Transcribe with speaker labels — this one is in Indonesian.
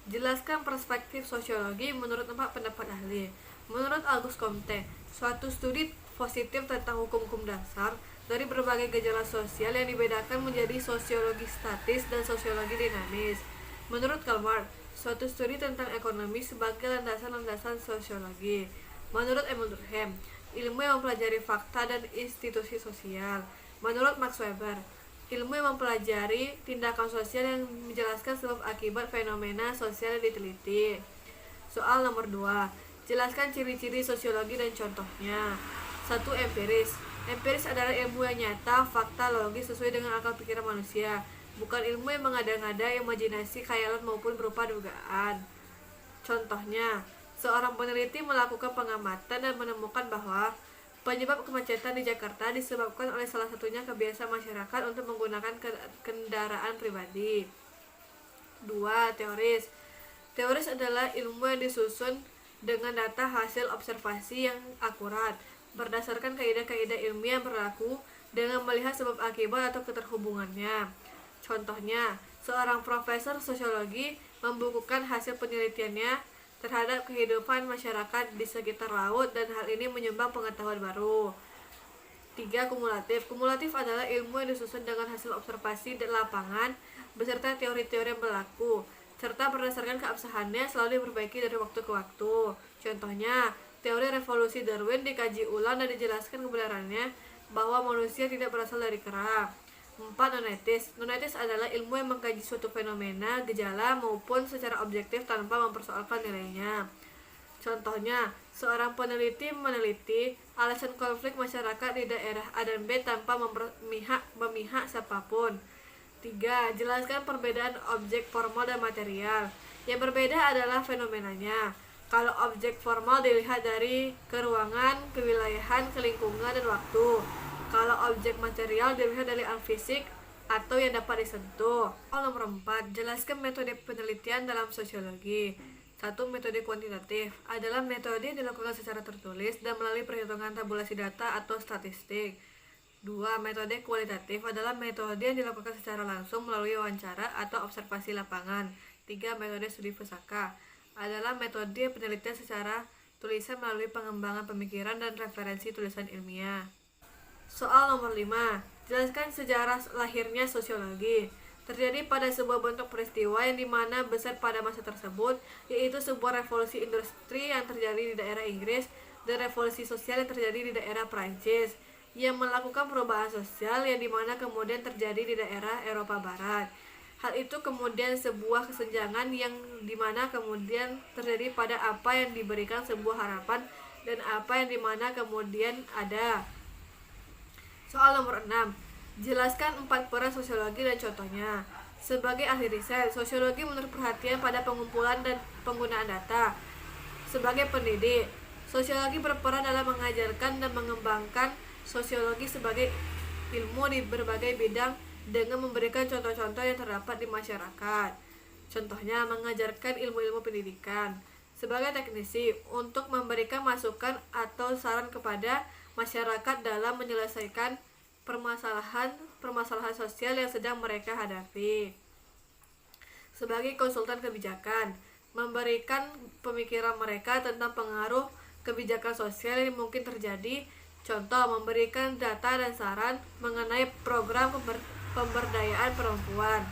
Speaker 1: Jelaskan perspektif sosiologi menurut 4 pendapat ahli. Menurut Auguste Comte, suatu studi positif tentang hukum-hukum dasar dari berbagai gejala sosial yang dibedakan menjadi sosiologi statis dan sosiologi dinamis. Menurut Karl Marx, suatu studi tentang ekonomi sebagai landasan-landasan sosiologi. Menurut Emil Durkheim, ilmu yang mempelajari fakta dan institusi sosial. Menurut Max Weber, ilmu yang mempelajari tindakan sosial yang menjelaskan sebab akibat fenomena sosial yang diteliti. Soal nomor 2. Jelaskan ciri-ciri sosiologi dan contohnya. 1. Empiris. Empiris adalah ilmu yang nyata, fakta, logis sesuai dengan akal pikiran manusia, bukan ilmu yang mengada-ngada, imajinasi, khayalan maupun berupa dugaan. Contohnya, seorang peneliti melakukan pengamatan dan menemukan bahwa penyebab kemacetan di Jakarta disebabkan oleh salah satunya kebiasaan masyarakat untuk menggunakan kendaraan pribadi. 2. Teoris. Teoris adalah ilmu yang disusun dengan data hasil observasi yang akurat, berdasarkan kaidah-kaidah ilmiah yang berlaku dengan melihat sebab akibat atau keterhubungannya. Contohnya, seorang profesor sosiologi membukukan hasil penelitiannya terhadap kehidupan masyarakat di sekitar laut dan hal ini menyumbang pengetahuan baru. 3. Kumulatif. Kumulatif adalah ilmu yang disusun dengan hasil observasi dan lapangan beserta teori-teori yang berlaku, serta berdasarkan keabsahannya selalu diperbaiki dari waktu ke waktu. Contohnya, teori revolusi Darwin dikaji ulang dan dijelaskan kebenarannya bahwa manusia tidak berasal dari kera. 4. Nonetis. Nonetis adalah ilmu yang mengkaji suatu fenomena, gejala maupun secara objektif tanpa mempersoalkan nilainya. Contohnya, seorang peneliti meneliti alasan konflik masyarakat di daerah A dan B tanpa memihak siapapun. 3. Jelaskan perbedaan objek formal dan material. Yang berbeda adalah fenomenanya. Kalau objek formal dilihat dari keruangan, kewilayahan, kelingkungan, dan waktu. Kalau objek material dilihat dari alat fisik atau yang dapat disentuh. Nomor 4. Jelaskan metode penelitian dalam sosiologi. 1. Metode kuantitatif adalah metode yang dilakukan secara tertulis dan melalui perhitungan tabulasi data atau statistik. 2. Metode kualitatif adalah metode yang dilakukan secara langsung melalui wawancara atau observasi lapangan. 3. Metode studi pusaka adalah metode penelitian secara tulisan melalui pengembangan pemikiran dan referensi tulisan ilmiah. Soal nomor 5. Jelaskan sejarah lahirnya sosiologi. Terjadi pada sebuah bentuk peristiwa yang dimana besar pada masa tersebut, yaitu sebuah revolusi industri yang terjadi di daerah Inggris dan revolusi sosial yang terjadi di daerah Prancis, yang melakukan perubahan sosial yang dimana kemudian terjadi di daerah Eropa Barat. Hal itu kemudian sebuah kesenjangan yang dimana kemudian terjadi pada apa yang diberikan sebuah harapan dan apa yang dimana kemudian ada. Soal nomor 6. Jelaskan 4 peran sosiologi dan contohnya. Sebagai ahli riset, sosiologi menaruh perhatian pada pengumpulan dan penggunaan data. Sebagai pendidik, sosiologi berperan dalam mengajarkan dan mengembangkan sosiologi sebagai ilmu di berbagai bidang dengan memberikan contoh-contoh yang terdapat di masyarakat. Contohnya, mengajarkan ilmu-ilmu pendidikan. Sebagai teknisi, untuk memberikan masukan atau saran kepada masyarakat dalam menyelesaikan permasalahan sosial yang sedang mereka hadapi. Sebagai konsultan kebijakan, memberikan pemikiran mereka tentang pengaruh kebijakan sosial yang mungkin terjadi. Contoh, memberikan data dan saran mengenai program pemberdayaan perempuan.